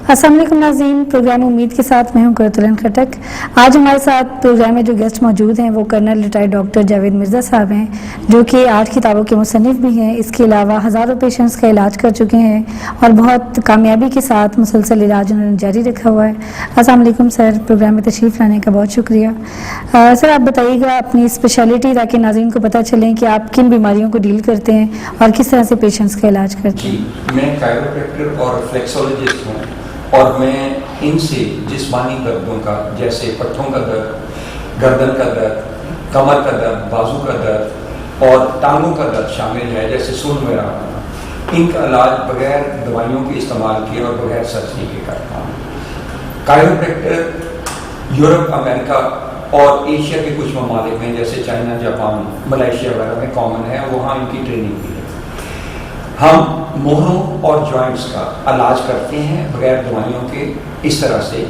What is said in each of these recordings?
अस्सलाम वालेकुम नाज़रीन, प्रोग्राम उम्मीद के साथ मैं हूं करतलन खटक। आज हमारे साथ प्रोग्राम में जो गेस्ट मौजूद हैं वो colonel retired doctor Javed Mirza साहब हैं, जो कि 8 किताबों के मुसन्निफ़ भी हैं। इसके अलावा हज़ारों पेशेंट्स का इलाज कर चुके हैं और बहुत कामयाबी के साथ मुसलसल इलाज उन्होंने जारी रखा हुआ है। अस्सलाम वालेकुम सर, प्रोग्राम में तशरीफ़ लाने का बहुत शुक्रिया। सर, आप बताइएगा अपनी स्पेशलिटी, ताकि नाज़रीन को पता चलें कि आप किन बीमारियों को डील करते हैं और किस तरह से पेशेंट्स का इलाज करते हैं। मैं कायरोप्रैक्टर और रिफ्लेक्सोलॉजिस्ट हूँ और मैं इनसे जिस्मानी दर्दों का, जैसे पट्ठों का दर्द, गर्दन का दर्द, कमर का दर्द, बाजू का दर्द और टांगों का दर्द शामिल है, जैसे सुन वगैरह, इनका इलाज बगैर दवाइयों के इस्तेमाल किए और बगैर सर्जरी के करता हूँ। कायरोप्रैक्टर यूरोप, अमेरिका और एशिया के कुछ ममालिक में जैसे चाइना, जापान, मलेशिया वगैरह में कॉमन है, वहाँ इनकी ट्रेनिंग भी है। हम मोहरों और जॉइंट्स का इलाज करते हैं बगैर दवाइयों के, इस तरह से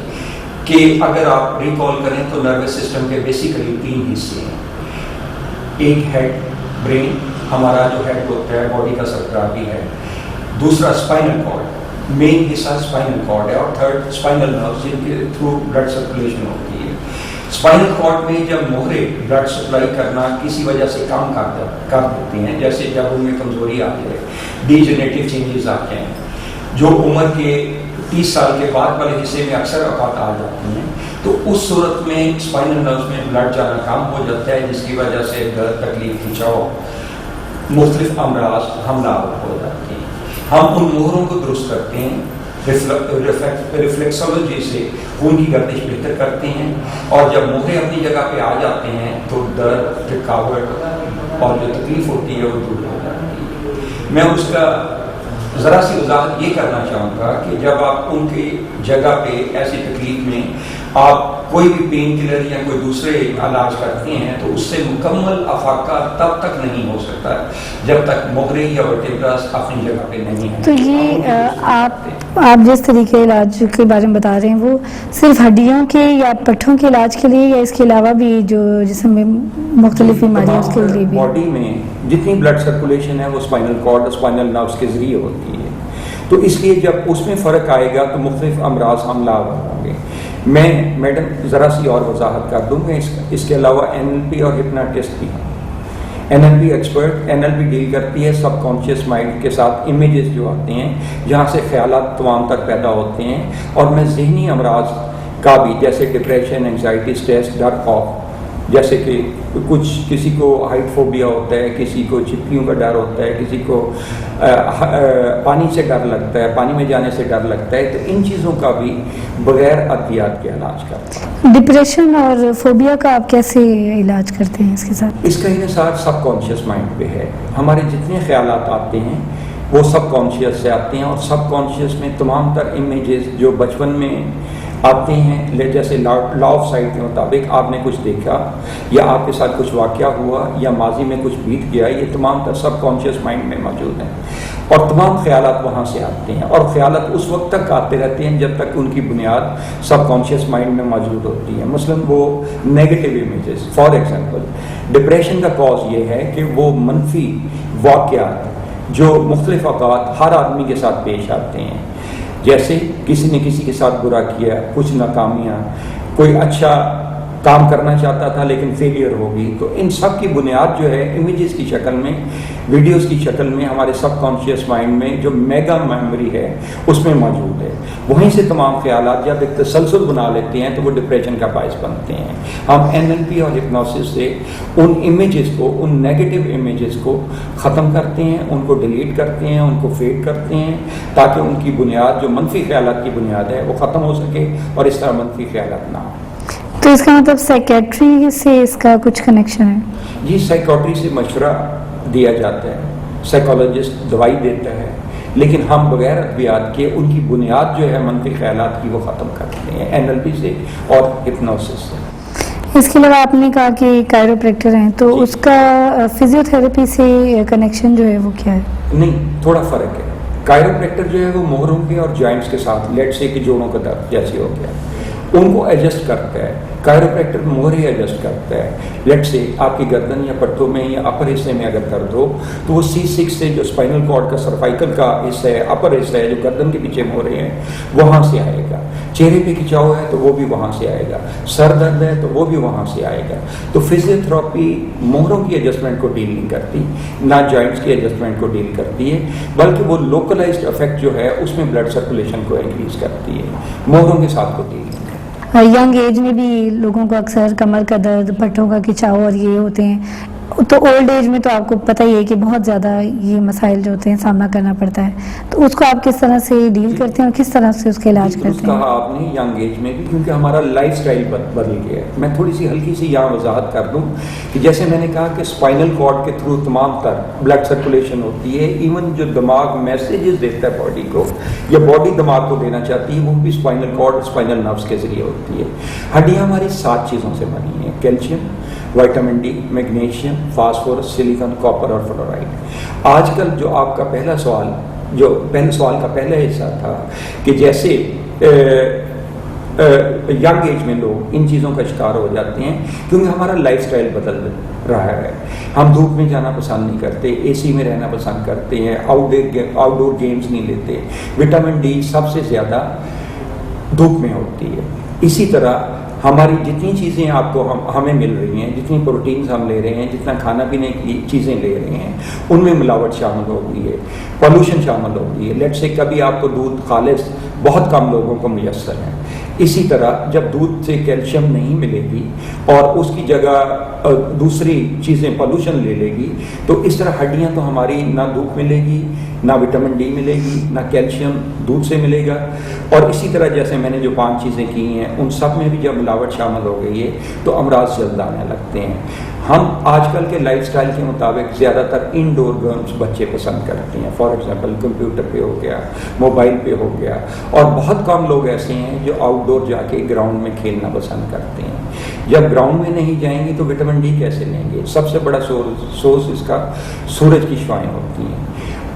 कि अगर आप रिकॉल करें तो नर्वस सिस्टम के बेसिकली 3 हिस्से हैं। एक हेड, ब्रेन, हमारा जो हेड होता है बॉडी का सबग्राफी है। दूसरा स्पाइनल कॉर्ड, मेन हिस्सा स्पाइनल कॉर्ड है। और थर्ड स्पाइनल नर्व, जिनके थ्रू ब्लड सर्कुलेशन होती है। स्पाइनल कॉर्ड में जब मोहरे ब्लड सप्लाई करना किसी वजह से कम कर देते हैं, जैसे जब उनमें कमजोरी आती है, डीजेनरेटिव चेंजेस आते हैं, जो उम्र के 30 साल के बाद वाले हिस्से में अक्सर औकात आ जाती हैं, तो उस सूरत में स्पाइनल नर्व्स में ब्लड जाना कम हो जाता है, जिसकी वजह से दर्द, तकलीफ, खिंचाव, मुख्तलिफ अमराज हमलावर हो जाते हैं। हम उन मोहरों को दुरुस्त करते हैं, रिफ्लेक्सोलॉजी से खून की गर्दिश बेहतर करते हैं, और जब मोहरे अपनी जगह पे आ जाते हैं तो दर्द, थकावट और जो तकलीफ होती है वो दूर हो जाती है। मैं उसका ज़रा सी वजाहत ये करना चाहूँगा कि जब आप उनकी जगह पे ऐसी तकलीफ में आप कोई भी पेन किलर या कोई दूसरे इलाज करते हैं, तो उससे मुकम्मल अफाका तब तक नहीं हो सकता जब तक मोहरे या वर्टेब्रास अपनी जगह पे नहीं है। तो ये आप जिस तरीके इलाज के बारे में बता रहे हैं, वो सिर्फ हड्डियों के या पट्ठों के इलाज के लिए, या इसके अलावा भी जो जिस्म में मुख्तलिफ बीमारियाँ उसके लिए भी? बॉडी में जितनी ब्लड सर्कुलेशन है वो स्पाइनल कॉर्ड, स्पाइनल नर्व्स के जरिए होती है, तो इसलिए जब उसमें फ़र्क आएगा तो मुख्तलिफ अमराज हमलावर होंगे। मैं मैडम ज़रा सी और वजाहत कर दूँगा, इसके अलावा NLP और हिप्नोटिस्ट भी हैं। NLP एक्सपर्ट, NLP डील करती है सबकॉन्शियस माइंड के साथ, इमेजेस जो आते हैं जहाँ से ख्यालात तमाम तक पैदा होते हैं। और मैं जहनी अमराज का भी, जैसे डिप्रेशन, एंग्जाइटी, स्ट्रेस, डर, खौफ, जैसे कि किसी को हाइट फोबिया होता है, किसी को चिपकियों का डर होता है, किसी को पानी से डर लगता है, पानी में जाने से डर लगता है, तो इन चीज़ों का भी बगैर अद्वियात के इलाज करते हैं। डिप्रेशन और फोबिया का आप कैसे इलाज करते हैं इसके साथ? इसका इन्हिसार सबकॉन्शियस माइंड पे है। हमारे जितने ख्यालात आते हैं वो सबकॉन्शियस से आते हैं, और सबकॉन्शियस में तमाम तर इमेजेस जो बचपन में आते हैं, जैसे लॉ ऑफ साइट के मुताबिक आपने कुछ देखा या आपके साथ कुछ वाक़या हुआ या माजी में कुछ बीत गया, ये तमाम तर सबकॉन्शियस माइंड में मौजूद हैं, और तमाम ख्यालात वहाँ से आते हैं। और ख्यालात उस वक्त तक आते रहते हैं जब तक उनकी बुनियाद सबकॉन्शियस माइंड में मौजूद होती है। मसलन वो negative images, for example depression का कॉज ये है कि वो मनफी वाक़यात जो मुख्तलिफ औक़ात हर आदमी के साथ पेश आते हैं, जैसे किसी ने किसी के साथ बुरा किया, कुछ नाकामियाँ, कोई अच्छा काम करना चाहता था लेकिन फेलियर होगी, तो इन सब की बुनियाद जो है इमेजेस की शक्ल में, वीडियोस की शक्ल में हमारे सबकॉन्शियस माइंड में जो मेगा मेमोरी है उसमें मौजूद है। वहीं से तमाम ख्यालात जब एक तसलसल बना लेते हैं तो वो डिप्रेशन का बायस बनते हैं। हम NLP और हिप्नोसिस से उन इमेजेस को, उन नेगेटिव इमेजेस को ख़त्म करते हैं, उनको डिलीट करते हैं, उनको फेड करते हैं, ताकि उनकी बुनियाद जो मनफी ख्यालात की बुनियाद है वो ख़त्म हो सके और इस तरह मनफी ख्यालात ना हो। तो इसका मतलब साइकेट्री से इसका कुछ कनेक्शन है? जी, साइकोट्री से मशवरा दिया जाता है, साइकोलॉजिस्ट दवाई देता है, लेकिन हम बगैर अद्वियात के उनकी बुनियाद जो है मनफी ख्यालात की वो ख़त्म करते हैं NLP से और हिप्नोसिस से। इसके अलावा आपने कहा कि कायरोप्रैक्टर हैं, तो उसका फिजियोथेरेपी से कनेक्शन जो है वो क्या है? नहीं, थोड़ा फ़र्क है। कायरोप्रैक्टर जो है वो मोहरों के और जॉइंट्स के साथ, लेट से कि जोड़ों का दर्द जैसे हो गया, उनको एडजस्ट करता है। कायरोप्रैक्टर मोहरे एडजस्ट करता है। लेट से आपकी गर्दन या पट्टों में या अपर हिस्से में अगर दर्द हो तो वो C6 से जो स्पाइनल कॉर्ड का सर्वाइकल का हिस्सा है, अपर हिस्सा है जो गर्दन के पीछे मोहरे हैं, वहाँ से आएगा। चेहरे पे खिंचाव है तो वो भी वहाँ से आएगा। सर दर्द है तो वो भी वहाँ से आएगा। तो फिजियोथेरेपी मोहरों की एडजस्टमेंट को डील नहीं करती, ना जॉइंट्स की एडजस्टमेंट को डील करती है, बल्कि वो लोकलाइज्ड इफेक्ट जो है उसमें ब्लड सर्कुलेशन को इंक्रीज करती है, मोहरों के साथ को डील नहीं करती। यंग एज में भी लोगों को अक्सर कमर का दर्द, पट्टों का खिंचाव और ये होते हैं, तो ओल्ड एज में तो आपको पता ही है कि बहुत ज़्यादा ये मसाइल जो होते हैं सामना करना पड़ता है, तो उसको आप किस तरह से डील करते हैं और किस तरह से उसका इलाज करते हैं? कहा आपने यंग एज में भी, क्योंकि हमारा लाइफस्टाइल बदल गया है। मैं थोड़ी सी हल्की सी यहाँ वजाहत कर दूँ कि जैसे मैंने कहा कि स्पाइनल कॉर्ड के थ्रू तमाम तर ब्लड सर्कुलेशन होती है, इवन जो दिमाग मैसेजेस देता है बॉडी को या बॉडी दिमाग को देना चाहती है, वो भी स्पाइनल कॉर्ड, स्पाइनल नर्व्स के जरिए होती है। हड्डियाँ हमारी 7 चीज़ों से बनी हैं: calcium, vitamin D, magnesium, phosphorus, silicon, copper और फ्लोराइड। आजकल जो आपका पहला सवाल, जो पहले सवाल का पहला हिस्सा था कि जैसे यंग एज में लोग इन चीज़ों का शिकार हो जाते हैं क्योंकि हमारा लाइफस्टाइल बदल रहा है। हम धूप में जाना पसंद नहीं करते, एसी में रहना पसंद करते हैं, आउटडोर गेम्स नहीं लेते। विटामिन डी सबसे ज़्यादा धूप में होती है। इसी तरह हमारी जितनी चीज़ें आपको हमें मिल रही हैं, जितनी प्रोटीन्स हम ले रहे हैं, जितना खाना पीने की चीज़ें ले रहे हैं, उनमें मिलावट शामिल हो गई है, पोल्यूशन शामिल हो गई है। लेट से कभी आपको दूध खालिस बहुत कम लोगों को मुयस्सर है। इसी तरह जब दूध से कैल्शियम नहीं मिलेगी और उसकी जगह दूसरी चीज़ें पोल्यूशन ले लेगी, तो इस तरह हड्डियाँ तो हमारी ना धूप मिलेगी, ना विटामिन डी मिलेगी, ना कैल्शियम दूध से मिलेगा। और इसी तरह जैसे मैंने जो 5 चीज़ें की हैं, उन सब में भी जब मिलावट शामिल हो गई है तो अमराज जल्द आने लगते हैं। हम आजकल के लाइफस्टाइल के मुताबिक ज़्यादातर इंडोर गेम्स बच्चे पसंद करते हैं। फॉर एग्जांपल कंप्यूटर पे हो गया, मोबाइल पे हो गया, और बहुत कम लोग ऐसे हैं जो आउटडोर जाके ग्राउंड में खेलना पसंद करते हैं। जब ग्राउंड में नहीं जाएंगे तो विटामिन डी कैसे लेंगे? सबसे बड़ा सोर्स इसका सूरज की छाएं होती हैं।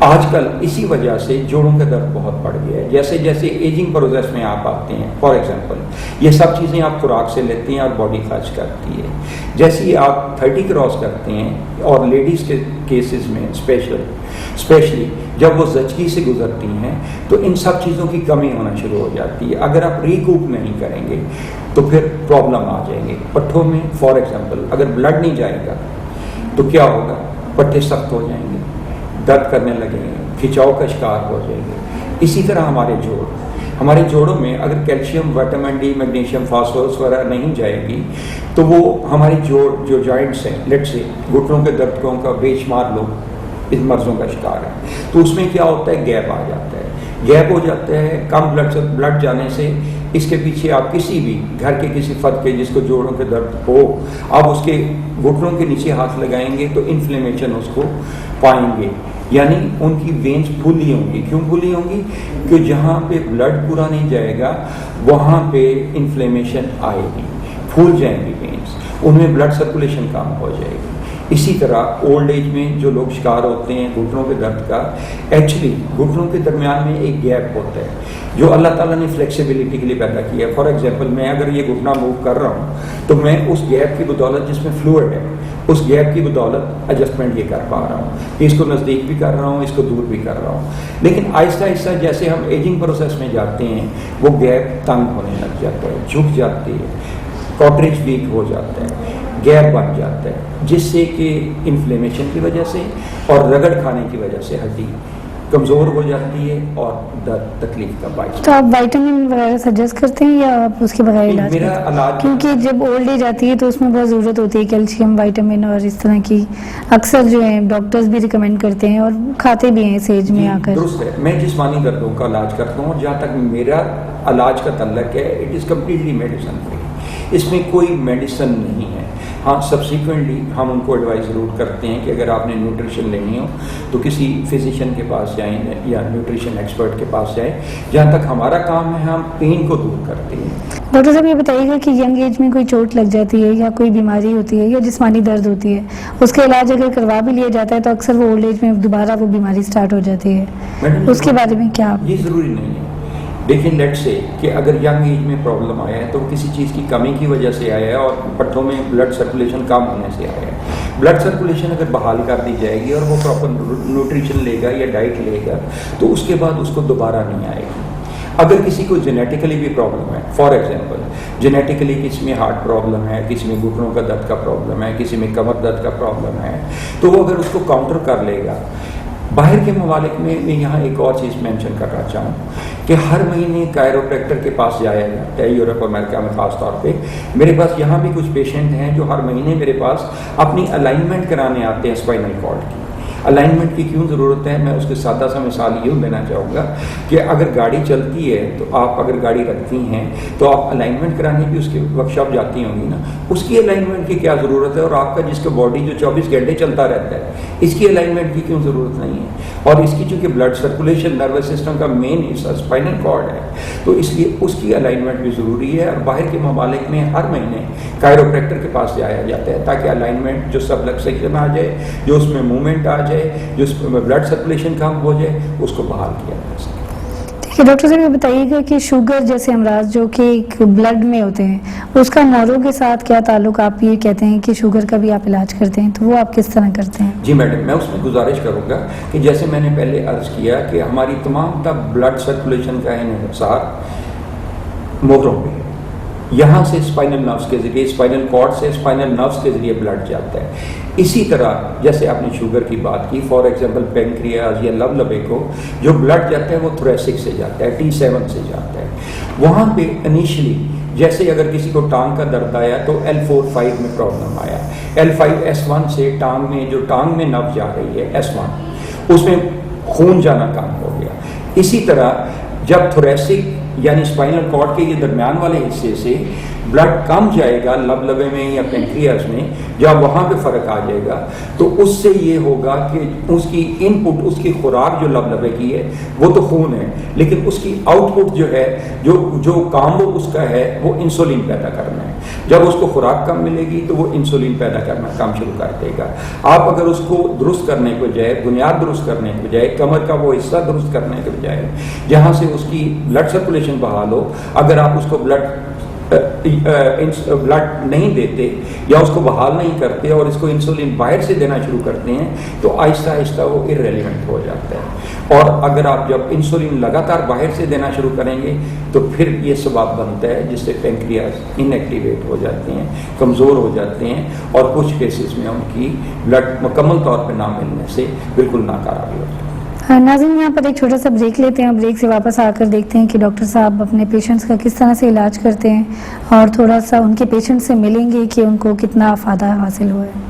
आजकल इसी वजह से जोड़ों का दर्द बहुत बढ़ गया है। जैसे जैसे एजिंग प्रोसेस में आप आते हैं, फॉर एग्जांपल ये सब चीज़ें आप खुराक से लेते हैं और बॉडी खर्च करती है। जैसे ही आप 30 क्रॉस करते हैं, और लेडीज़ के केसेस में स्पेशली जब वो ज़चगी से गुजरती हैं, तो इन सब चीज़ों की कमी होना शुरू हो जाती है। अगर आप रिकूप नहीं करेंगे तो फिर प्रॉब्लम आ जाएंगे। पट्ठों में फॉर एग्जांपल अगर ब्लड नहीं जाएगा तो क्या होगा? पट्टे सख्त हो जाएंगे, दर्द करने लगेंगे, खिंचाव का शिकार हो जाएंगे। इसी तरह हमारे जोड़ों में अगर calcium, vitamin D, magnesium, phosphorus वगैरह नहीं जाएगी तो वो हमारी जो जॉइंट्स हैं, लेट से घुटनों के दर्दों का बेशुमार लोग इन मर्जों का शिकार है। तो उसमें क्या होता है? गैप आ जाता है। गैप हो जाता है कम ब्लड जाने से। इसके पीछे आप किसी भी घर के किसी फर्द के जिसको जोड़ों के दर्द हो, आप उसके घुटनों के नीचे हाथ लगाएंगे तो इन्फ्लेमेशन उसको पाएंगे, यानी उनकी वेन्स फूली होंगी। क्यों फूली होंगी? कि जहाँ पे ब्लड पूरा नहीं जाएगा वहाँ पे इन्फ्लेमेशन आएगी, फूल जाएंगी वेन्स, उनमें ब्लड सर्कुलेशन कम हो जाएगी। इसी तरह ओल्ड एज में जो लोग शिकार होते हैं घुटनों के दर्द का, एक्चुअली घुटनों के दरमियान में एक गैप होता है जो अल्लाह ताला ने फ्लेक्सिबिलिटी के लिए पैदा किया है। फॉर एग्जांपल मैं अगर ये घुटना मूव कर रहा हूँ तो मैं उस गैप की बदौलत, जिसमें फ्लूइड है, उस गैप की बदौलत एडजस्टमेंट ये कर पा रहा हूँ कि इसको नज़दीक भी कर रहा हूँ, इसको दूर भी कर रहा हूँ। लेकिन आहिस्ता आहिस्ता जैसे हम एजिंग प्रोसेस में जाते हैं वो गैप तंग होने लग जाता है, झुक जाती है, कॉर्टेज वीक हो जाता है, गैप बन जाता है, जिससे कि इन्फ्लेमेशन की वजह से और रगड़ खाने की वजह से हड्डी कमज़ोर हो जाती है और दर्द तकलीफ का बाइस। तो आप विटामिन वगैरह सजेस्ट करते हैं या आप उसके बगैर इलाज मेरा करते हैं? इलाज, क्योंकि जब ओल्ड एज आती है तो उसमें बहुत ज़रूरत होती है कैल्शियम, विटामिन और इस तरह की, अक्सर जो है डॉक्टर्स भी रिकमेंड करते हैं और खाते भी हैं इस एज में आकर। दुरुस्त है। मैं जिस्मानी दर्दों का इलाज करता हूँ, जहाँ तक मेरा इलाज का तल्लक है it is completely medicine free, इसमें कोई मेडिसिन नहीं है। हाँ, सब्सिक्वेंटली हम उनको एडवाइस ज़रूर करते हैं कि अगर आपने न्यूट्रिशन लेनी हो तो किसी फिजिशियन के पास जाएं या न्यूट्रिशन एक्सपर्ट के पास जाएं। जहाँ तक हमारा काम है हम पेन को दूर करते हैं। डॉक्टर साहब ये बताइएगा कि यंग एज में कोई चोट लग जाती है या कोई बीमारी होती है या जिस्मानी दर्द होती है, उसका इलाज अगर करवा भी लिया जाता है तो अक्सर वो ओल्ड एज में दोबारा वो बीमारी स्टार्ट हो जाती है, उसके बारे में क्या? ये ज़रूरी नहीं है। लेकिन लेट से कि अगर यंग एज में प्रॉब्लम आया है तो किसी चीज़ की कमी की वजह से आया है और पट्टों में ब्लड सर्कुलेशन कम होने से आया है। ब्लड सर्कुलेशन अगर बहाल कर दी जाएगी और वो प्रॉपर न्यूट्रिशन लेगा या डाइट लेगा तो उसके बाद उसको दोबारा नहीं आएगी। अगर किसी को जेनेटिकली भी प्रॉब्लम है, फॉर एग्जांपल जेनेटिकली किसी में हार्ट प्रॉब्लम है, किसी में घुटनों का दर्द का प्रॉब्लम है, किसी में कमर दर्द का प्रॉब्लम है, तो वो अगर उसको काउंटर कर लेगा। बाहर के ममालिक में मैं यहाँ एक और चीज़ मेंशन करना चाहूँ कि हर महीने कायरोप्रैक्टर के पास जाया जाता है, यूरोप अमेरिका में ख़ास तौर पे। मेरे पास यहाँ भी कुछ पेशेंट हैं जो हर महीने मेरे पास अपनी अलाइनमेंट कराने आते हैं स्पाइनल कॉर्ड की। अलाइनमेंट की क्यों ज़रूरत है, मैं उसके सादा सा मिसाल यूँ देना चाहूँगा कि अगर गाड़ी चलती है तो आप अगर गाड़ी रखती हैं तो आप अलाइनमेंट कराने की उसके वर्कशॉप जाती होंगी ना, उसकी अलाइनमेंट की क्या ज़रूरत है। और आपका जिसका बॉडी जो 24 घंटे चलता रहता है, इसकी अलाइनमेंट की क्यों ज़रूरत नहीं है। और इसकी चूँकि ब्लड सर्कुलेशन नर्वस सिस्टम का मेन हिस्सा स्पाइनल कॉर्ड है, तो इसलिए उसकी अलाइनमेंट भी ज़रूरी है। और बाहर के ममालिक में हर महीने कायरोप्रैक्टर के पास जाया जाता है ताकि अलाइनमेंट जो सबलक्सेशन आ जाए, जो उसमें मूवमेंट आ जाए, जो ब्लड सर्कुलेशन कम हो जाए, उसको बहाल किया जा सके। ठीक है डॉक्टर साहब, ये बताइएगा कि शुगर जैसे अमराज जो कि एक ब्लड में होते हैं, उसका नरों के साथ क्या ताल्लुक। आप ये कहते हैं कि शुगर का भी आप इलाज करते हैं, तो वो आप किस तरह करते हैं। जी मैडम, मैं उसमें गुजारिश करूंगा कि जैसे मैंने पहले अर्ज किया कि हमारी तमाम तब ब्लड सर्कुलेशन का इन्हिसार मोहरों में, यहाँ से स्पाइनल नर्व्स के जरिए, स्पाइनल कॉर्ड से स्पाइनल नर्व्स के जरिए ब्लड जाता है। इसी तरह जैसे आपने शुगर की बात की, फॉर एग्जांपल पेंक्रियाज या लबलबे को जो ब्लड जाता है वो थोरेसिक से जाता है, T7 से जाता है। वहाँ पे इनिशियली जैसे अगर किसी को टांग का दर्द आया तो L4-5 में प्रॉब्लम आया, L5-S1 से टांग में जो टांग में नब्ज जा रही है S1, उसमें खून जाना कम हो गया। इसी तरह जब थोरेसिक यानी स्पाइनल कॉर्ड के ये दरमियान वाले हिस्से से ब्लड कम जाएगा लबलबे में या पेंक्रियाज में, जब वहाँ पे फ़र्क आ जाएगा तो उससे ये होगा कि उसकी इनपुट, उसकी खुराक जो लबलबे की है वो तो खून है, लेकिन उसकी आउटपुट जो है, जो काम वो उसका है वो इंसुलिन पैदा करना है। जब उसको खुराक कम मिलेगी तो वो इंसुलिन पैदा करना काम शुरू कर देगा। आप अगर उसको दुरुस्त करने के बजाय, बुनियाद दुरुस्त करने के बजाय, कमर का वो हिस्सा दुरुस्त करने के बजाय जहाँ से उसकी ब्लड सर्कुलेशन बहाल हो, अगर आप उसको ब्लड नहीं देते या उसको बहाल नहीं करते और इसको इंसुलिन बाहर से देना शुरू करते हैं तो आहिस्ता आहिस्ता वो इररेलेवेंट हो जाता है। और अगर आप जब इंसुलिन लगातार बाहर से देना शुरू करेंगे तो फिर ये सबब बनता है जिससे पेंक्रियाज इनएक्टिवेट हो जाते हैं, कमज़ोर हो जाते हैं और कुछ केसेस में उनकी ब्लड मुकम्मल तौर पर ना मिलने से बिल्कुल नाकारा भी होता है। नाज़रीन, यहाँ पर एक छोटा सा ब्रेक लेते हैं। ब्रेक से वापस आकर देखते हैं कि डॉक्टर साहब अपने पेशेंट्स का किस तरह से इलाज करते हैं और थोड़ा सा उनके पेशेंट्स से मिलेंगे कि उनको कितना फ़ायदा हासिल हुआ है।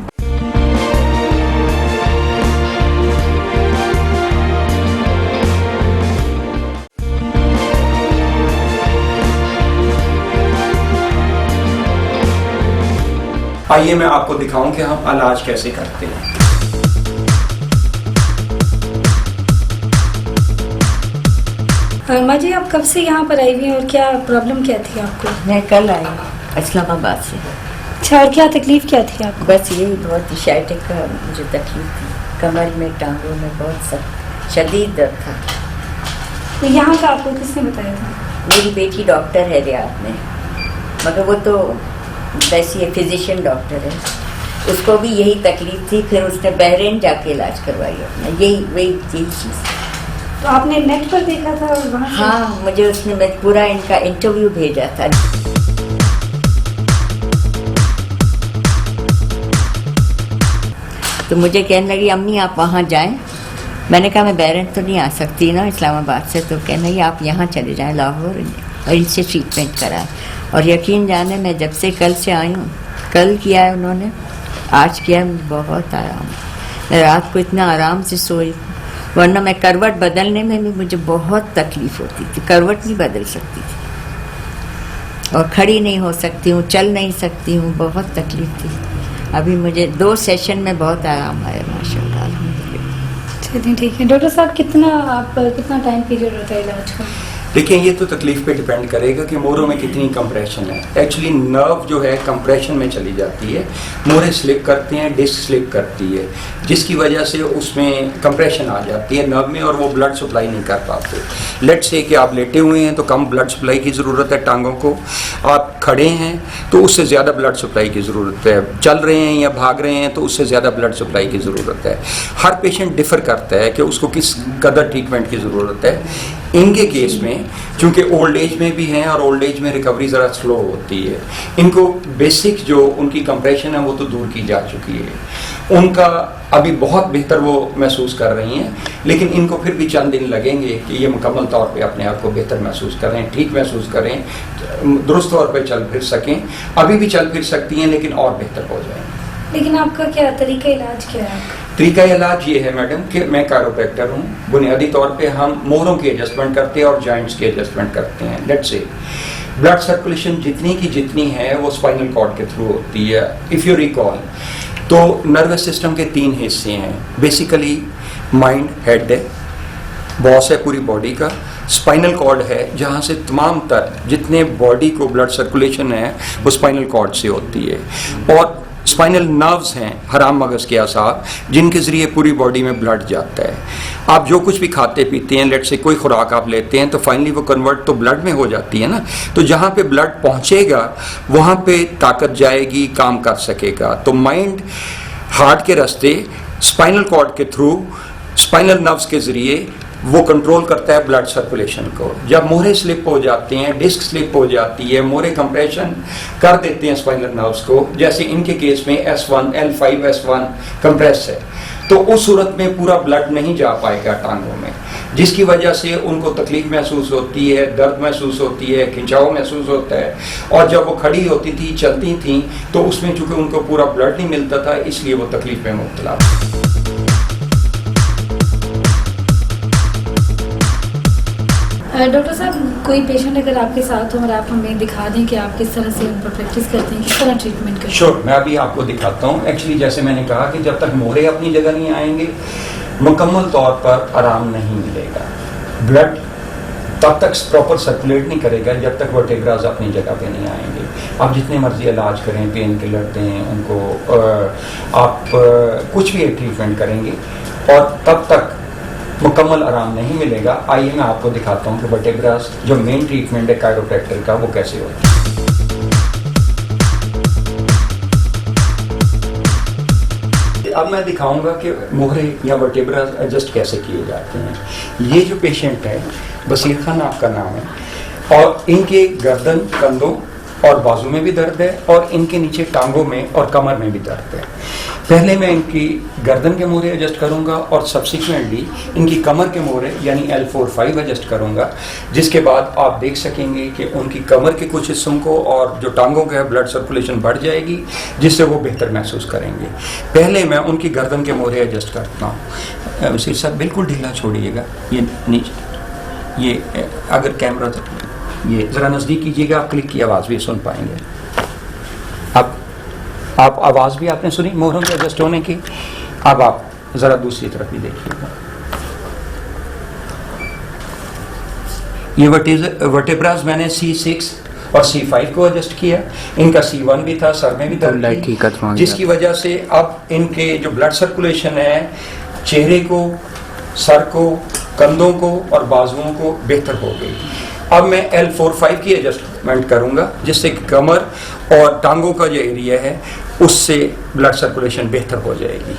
आइए मैं आपको दिखाऊं कि हम इलाज कैसे करते हैं। माँ जी, आप कब से यहाँ पर आई हुई हैं और क्या प्रॉब्लम क्या थी आपको। मैं कल आई इस्लामाबाद से। अच्छा, और क्या तकलीफ क्या थी आपको। बस यही बहुत शाइटिक का मुझे तकलीफ थी, कमर में, टांगों में बहुत सख्त शदीद दर्द था। तो यहाँ का आपको किसने बताया था। मेरी बेटी डॉक्टर है रियाद में, मगर वो तो वैसी फिजिशियन डॉक्टर है, उसको भी यही तकलीफ थी, फिर उसने बहरीन जाके इलाज करवाई अपना, यही चीज़। तो आपने नेट पर देखा था और वहाँ। हाँ, मुझे उसने मैं पूरा इनका इंटरव्यू भेजा था। तो मुझे कहने लगी अम्मी आप वहाँ जाएं। मैंने कहा मैं बहरीन तो नहीं आ सकती ना इस्लामाबाद से, तो कहने लगी आप यहाँ चले जाएं लाहौर और इनसे ट्रीटमेंट कराएं। और यकीन जाने मैं जब से कल से आई हूँ, कल किया है उन्होंने, आज किया है, मुझे बहुत आराम। मैं रात को इतना आराम से सोई, वरना मैं करवट बदलने में भी मुझे बहुत तकलीफ होती थी, करवट नहीं बदल सकती थी और खड़ी नहीं हो सकती हूँ, चल नहीं सकती हूँ, बहुत तकलीफ थी। अभी मुझे 2 सेशन में बहुत आराम आया माशाल्लाह। चलिए ठीक है। डॉक्टर साहब, कितना टाइम पीरियड होता है इलाज का। देखिए, ये तो तकलीफ पे डिपेंड करेगा कि मोरों में कितनी कंप्रेशन है। एक्चुअली नर्व जो है कंप्रेशन में चली जाती है, मोरे स्लिप करते हैं, डिस्क स्लिप करती है, जिसकी वजह से उसमें कंप्रेशन आ जाती है नर्व में और वो ब्लड सप्लाई नहीं कर पाते। लेट्स से कि आप लेटे हुए हैं तो कम ब्लड सप्लाई की ज़रूरत है टांगों को, आप खड़े हैं तो उससे ज़्यादा ब्लड सप्लाई की ज़रूरत है, चल रहे हैं या भाग रहे हैं तो उससे ज़्यादा ब्लड सप्लाई की ज़रूरत है। हर पेशेंट डिफ़र करता है कि उसको किस कदर ट्रीटमेंट की ज़रूरत है। इनके केस में चूँकि ओल्ड एज में भी हैं और ओल्ड एज में रिकवरी ज़रा स्लो होती है, इनको बेसिक जो उनकी कंप्रेशन है वो तो दूर की जा चुकी है, उनका अभी बहुत बेहतर वो महसूस कर रही हैं, लेकिन इनको फिर भी चंद दिन लगेंगे कि ये मुकम्मल तौर पे अपने आप को बेहतर महसूस करें, ठीक महसूस करें, दुरुस्त तौर पे चल फिर सकें। अभी भी चल फिर सकती हैं लेकिन और बेहतर हो जाएंगे। लेकिन आपका क्या तरीका इलाज क्या है? तरीका इलाज ये है मैडम कि मैं कायरोप्रैक्टर हूँ। बुनियादी तौर पे हम मोरों की एडजस्टमेंट करते हैं और जॉइंट्स की एडजस्टमेंट करते हैं। लेट्स से ब्लड सर्कुलेशन जितनी की जितनी है वो स्पाइनल कॉर्ड के थ्रू होती है। इफ़ यू रिकॉल तो नर्वस सिस्टम के 3 हिस्से हैं, बेसिकली माइंड, हेड है, बॉस है पूरी बॉडी का, स्पाइनल कॉर्ड है जहाँ से तमाम तर जितने बॉडी को ब्लड सर्कुलेशन है वो स्पाइनल कॉर्ड से होती है, और स्पाइनल नर्व्स हैं, हराम मगज के आसाब, जिनके ज़रिए पूरी बॉडी में ब्लड जाता है। आप जो कुछ भी खाते पीते हैं, लेट से कोई खुराक आप लेते हैं तो फाइनली वो कन्वर्ट तो ब्लड में हो जाती है ना, तो जहाँ पे ब्लड पहुँचेगा वहाँ पे ताकत जाएगी, काम कर सकेगा। तो माइंड हार्ट के रास्ते स्पाइनल कॉर्ड के थ्रू स्पाइनल नर्व्स के ज़रिए वो कंट्रोल करता है ब्लड सर्कुलेशन को। जब मोहरे स्लिप हो जाते हैं, डिस्क स्लिप हो जाती है, मोहरे कंप्रेशन कर देते हैं स्पाइनल नर्व्स को, जैसे इनके केस में S1, L5, S1 कंप्रेस है, तो उस सूरत में पूरा ब्लड नहीं जा पाएगा टांगों में, जिसकी वजह से उनको तकलीफ महसूस होती है, दर्द महसूस होती है, खिंचाव महसूस होता है। और जब वो खड़ी होती थी, चलती थी, तो उसमें चूंकि उनको पूरा ब्लड नहीं मिलता था, इसलिए वो तकलीफ में मुब्तला थी। डॉक्टर साहब, कोई पेशेंट अगर आपके साथ हो और आप हमें दिखा दें कि आप किस तरह से उन पर प्रैक्टिस करते हैं, किस तरह ट्रीटमेंट करते हैं। श्योर, मैं अभी आपको दिखाता हूँ। एक्चुअली जैसे मैंने कहा कि जब तक मोहरे अपनी जगह नहीं आएंगे मुकम्मल तौर पर आराम नहीं मिलेगा। ब्लड तब तक प्रॉपर सर्कुलेट नहीं करेगा जब तक वर्टेब्रास अपनी जगह पे नहीं आएंगे। आप जितने मर्जी इलाज करें, पेन किलर दें उनको, आप कुछ भी ट्रीटमेंट करेंगे और तब तक मुकम्मल आराम नहीं मिलेगा। आइए मैं आपको दिखाता हूँ कि वर्टेब्रास जो मेन ट्रीटमेंट है कायरोप्रैक्टर का वो कैसे होता है। अब मैं दिखाऊंगा कि मोहरे या वर्टेब्रास एडजस्ट कैसे किए जाते हैं। ये जो पेशेंट है बसीर खान आपका नाम है, और इनके गर्दन, कंधों और बाजू में भी दर्द है और इनके नीचे टांगों में और कमर में भी दर्द है। पहले मैं इनकी गर्दन के मोहरे एडजस्ट करूंगा और सब्सिक्वेंटली इनकी कमर के मोहरे यानी L4-5 एडजस्ट करूंगा, जिसके बाद आप देख सकेंगे कि उनकी कमर के कुछ हिस्सों को और जो टांगों का ब्लड सर्कुलेशन बढ़ जाएगी, जिससे वो बेहतर महसूस करेंगे। पहले मैं उनकी गर्दन के मोहरे एडजस्ट करता हूँ। वसीर साहब बिल्कुल ढीला छोड़िएगा, ये नीचे, ये अगर कैमरा ये ज़रा नज़दीक कीजिएगा, आप क्लिक की आवाज़ भी सुन पाएंगे। अब आप आवाज़ भी आपने सुनी मोहरों के एडजस्ट होने की। अब आप ज़रा दूसरी तरफ भी देखिएगा। ये वर्टेब्रास मैंने C6 और C5 को एडजस्ट किया। इनका C1 भी था, सर में भी दर्द थी, जिसकी वजह से अब इनके जो ब्लड सर्कुलेशन है चेहरे को, सर को, कंधों को और बाजुओं को बेहतर हो गई। अब मैं L4-5 की एडजस्टमेंट करूंगा, जिससे कि कमर और टांगों का जो एरिया है उससे ब्लड सर्कुलेशन बेहतर हो जाएगी।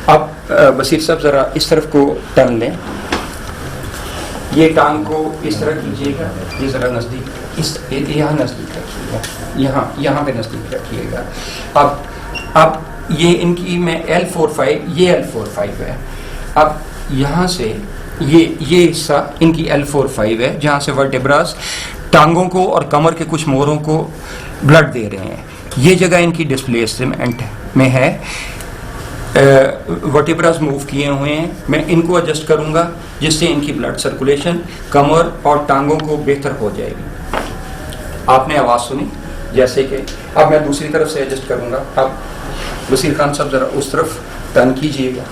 अब बसीर साहब ज़रा इस तरफ को टर्न लें, ये टांग को इस तरह कीजिएगा, ये ज़रा नज़दीक, इस यहाँ नज़दीक रखिएगा, यहाँ पे नज़दीक रखिएगा। अब ये इनकी मैं L4-5, ये L4-5 है। अब यहाँ से ये हिस्सा इनकी L4-5 है, जहाँ से वर्टेब्रास टांगों को और कमर के कुछ मोहरों को ब्लड दे रहे हैं। ये जगह इनकी डिस्प्लेसमेंट में है, वर्टेब्रास मूव किए हुए हैं। मैं इनको एडजस्ट करूँगा, जिससे इनकी ब्लड सर्कुलेशन कमर और टांगों को बेहतर हो जाएगी। आपने आवाज़ सुनी जैसे कि। अब मैं दूसरी तरफ से एडजस्ट करूँगा। अब बसीर खान साहब ज़रा उस तरफ टर्न कीजिएगा।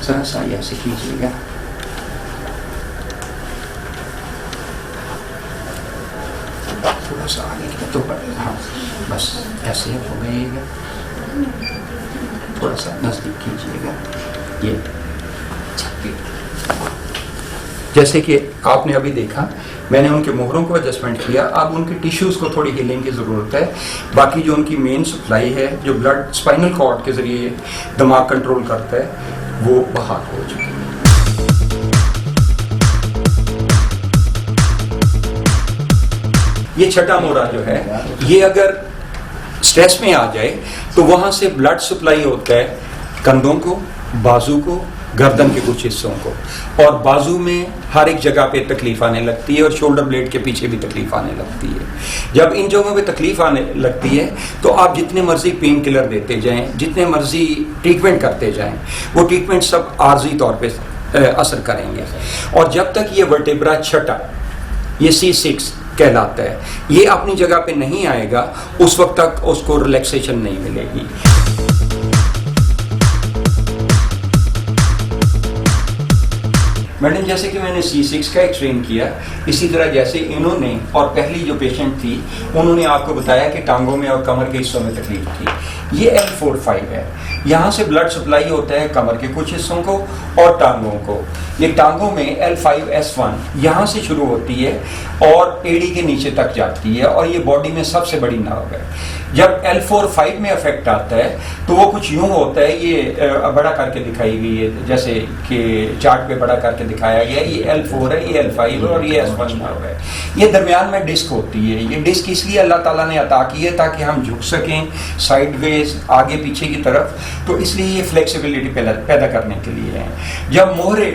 जरा सा ऐसे कीजिएगा, थोड़ा सा आगे तो हाँ बस ऐसे हो गएगा, थोड़ा सा नजदीक कीजिएगा। ये जैसे कि आपने अभी देखा, मैंने उनके मोहरों को एडजस्टमेंट किया, अब उनके टिश्यूज़ को थोड़ी हीलिंग की ज़रूरत है। बाकी जो उनकी मेन सप्लाई है, जो ब्लड स्पाइनल कॉर्ड के ज़रिए दिमाग कंट्रोल करता है, वो बहाल हो चुकी है। ये छठा मोहरा जो है, ये अगर स्ट्रेस में आ जाए तो वहाँ से ब्लड सप्लाई होता है कंधों को, बाजू को, गर्दन के कुछ हिस्सों को, और बाजू में हर एक जगह पे तकलीफ आने लगती है और शोल्डर ब्लेड के पीछे भी तकलीफ आने लगती है। जब इन जगहों पे तकलीफ आने लगती है तो आप जितने मर्जी पेन किलर देते जाएं, जितने मर्जी ट्रीटमेंट करते जाएं, वो ट्रीटमेंट सब आर्जी तौर पे असर करेंगे। और जब तक ये वर्टेब्रा छठा, ये C6 कहलाता है, ये अपनी जगह पे नहीं आएगा, उस वक्त तक उसको रिलैक्सेशन नहीं मिलेगी। मैडम, जैसे कि मैंने C6 का एक्सप्लेन किया, इसी तरह जैसे इन्होंने और पहली जो पेशेंट थी उन्होंने आपको बताया कि टांगों में और कमर के हिस्सों में तकलीफ थी, ये L4-5 है। यहाँ से ब्लड सप्लाई होता है कमर के कुछ हिस्सों को और टांगों को। ये टांगों में L5-S1 यहाँ से शुरू होती है और एड़ी के नीचे तक जाती है, और ये बॉडी में सबसे बड़ी नर्व है। जब L4-5 में अफेक्ट आता है तो वो कुछ यूँ होता है, ये बड़ा करके दिखाई गई है, जैसे कि चार्ट पे बड़ा करके दिखाया गया, ये L4 है, ये L5 है और ये S1 नर्व है। ये दरमियान में डिस्क होती है। ये डिस्क इसलिए अल्लाह ताला ने अता की है ताकि हम झुक सकें साइडवेज, आगे पीछे की तरफ, तो इसलिए ये फ्लेक्सिबिलिटी पैदा करने के लिए है। जब मोहरे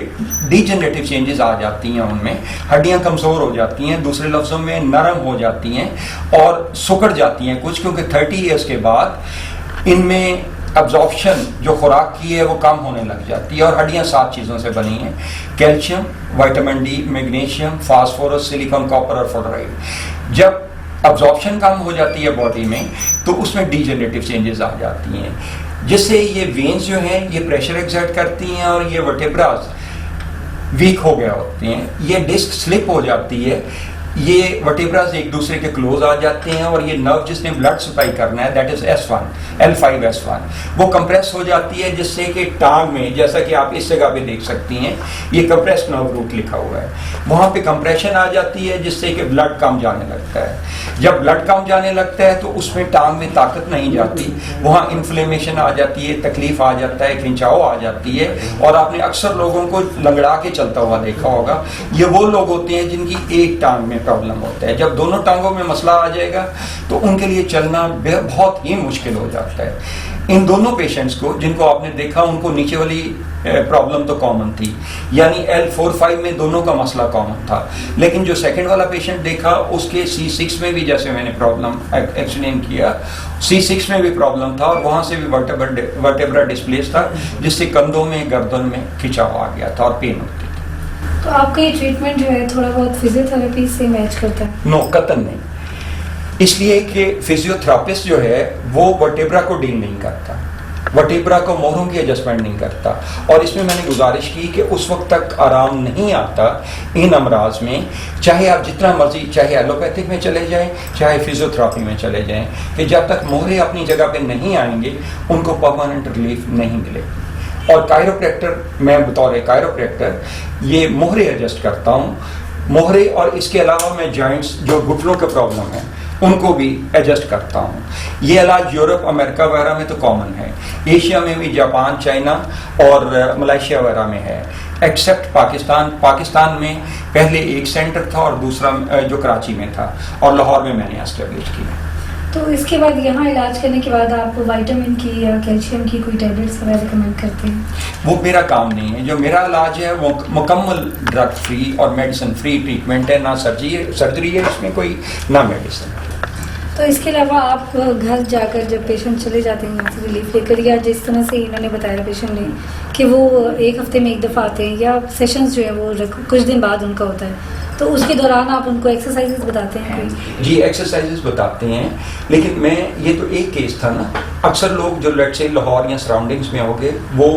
डिजेनरेटिव चेंजेस आ जाती हैं, उनमें हड्डियां कमज़ोर हो जाती हैं, दूसरे लफ्ज़ों में नरम हो जाती हैं और सुकड़ जाती हैं कुछ, क्योंकि 30 ईयर्स के बाद इनमें अब्जॉर्प्शन जो खुराक की है वो कम होने लग जाती है। और हड्डियां 7 चीज़ों से बनी हैं: calcium, vitamin D, magnesium, phosphorus, silicon, copper और फ्लोराइड। जब अब्जॉर्प्शन कम हो जाती है बॉडी में तो उसमें डिजेनरेटिव चेंजेस आ जाती हैं, जिससे ये वेन्स जो हैं ये प्रेशर एक्सर्ट करती हैं और ये वर्टेब्रास वीक हो गया होते हैं। ये डिस्क स्लिप हो जाती है, ये वर्टेब्रास एक दूसरे के क्लोज आ जाते हैं, और ये नर्व जिसने ब्लड सप्लाई करना है, दैट इज S1, L5-S1, वो कंप्रेस हो जाती है, जिससे कि टांग में, जैसा कि आप इस जगह पे देख सकती हैं, ये कंप्रेस नर्व रूट लिखा हुआ है, वहाँ पे कंप्रेशन आ जाती है, जिससे कि ब्लड कम जाने लगता है। जब ब्लड कम जाने लगता है तो उसमें टांग में ताकत नहीं जाती, वहाँ इन्फ्लेमेशन आ जाती है, तकलीफ आ जाता है, खिंचाव आ जाती है, और आपने अक्सर लोगों को लंगड़ा के चलता हुआ देखा होगा। ये वो लोग होते हैं जिनकी एक टांग में प्रॉब्लम होता है। जब दोनों टांगों में मसला आ जाएगा तो उनके लिए चलना बहुत ही मुश्किल हो जाता है। इन दोनों पेशेंट्स को जिनको आपने देखा, उनको नीचे वाली प्रॉब्लम तो कॉमन थी, यानी L4-5 में दोनों का मसला कॉमन था। लेकिन जो सेकंड वाला पेशेंट देखा, उसके C6 में भी, जैसे मैंने प्रॉब्लम एक्सप्लेन किया, C6 में भी प्रॉब्लम था और वहाँ से भी वर्टेब्रा डिस्प्लेस था, जिससे कंधों में, गर्दन में खिंचाव आ गया था और पेन होती थी। तो आपका ये ट्रीटमेंट जो है थोड़ा बहुत फिजियोथेरेपी से मैच करता है? नो, कतई नहीं। इसलिए कि फिजियोथेरापिस्ट जो है वो वर्टेब्रा को डील नहीं करता, वर्टेब्रा को मोहरों की एडजस्टमेंट नहीं करता। और इसमें मैंने गुजारिश की कि उस वक्त तक आराम नहीं आता इन अमराज में, चाहे आप जितना मर्जी, चाहे एलोपैथिक में चले जाएं, चाहे फिजियोथेरापी में चले जाएं, कि जब तक मोहरे अपनी जगह पे नहीं आएंगे उनको परमानेंट रिलीफ नहीं मिलेगी। और कायरोप्रैक्टर, मैं बतौर कायरोप्रैक्टर ये मोहरे एडजस्ट करता हूँ, मोहरे, और इसके अलावा मैं जॉइंट्स, जो घुटनों का प्रॉब्लम है, उनको भी एडजस्ट करता हूँ। ये इलाज यूरोप, अमेरिका वगैरह में तो कॉमन है, एशिया में भी जापान, चाइना और मलेशिया वगैरह में है, एक्सेप्ट पाकिस्तान। पाकिस्तान में पहले एक सेंटर था और दूसरा जो कराची में था, और लाहौर में मैंने एस्टेब्लिश किया। तो इसके बाद यहाँ इलाज करने के बाद आप विटामिन की या कैल्शियम की कोई टैबलेट्स वगैरह रिकमेंड करते हैं? वो मेरा काम नहीं है। जो मेरा इलाज है वो मुकम्मल ड्रग फ्री और मेडिसिन फ्री ट्रीटमेंट है, ना सर्जरी है इसमें कोई, ना मेडिसिन। तो इसके अलावा आप घर जाकर जब पेशेंट चले जाते हैं यहाँ से रिलीफ लेकर, या जिस तरह से इन्होंने बताया पेशेंट ने कि वो एक हफ्ते में एक दफ़ा आते हैं, या सेशंस जो है वो कुछ दिन बाद उनका होता है, तो उसके दौरान आप उनको एक्सरसाइजेस बताते हैं कोई? जी, एक्सरसाइजेस बताते हैं, लेकिन मैं, ये तो एक केस था ना, अक्सर लोग जो लेट से लाहौर या सराउंडिंग्स में होंगे वो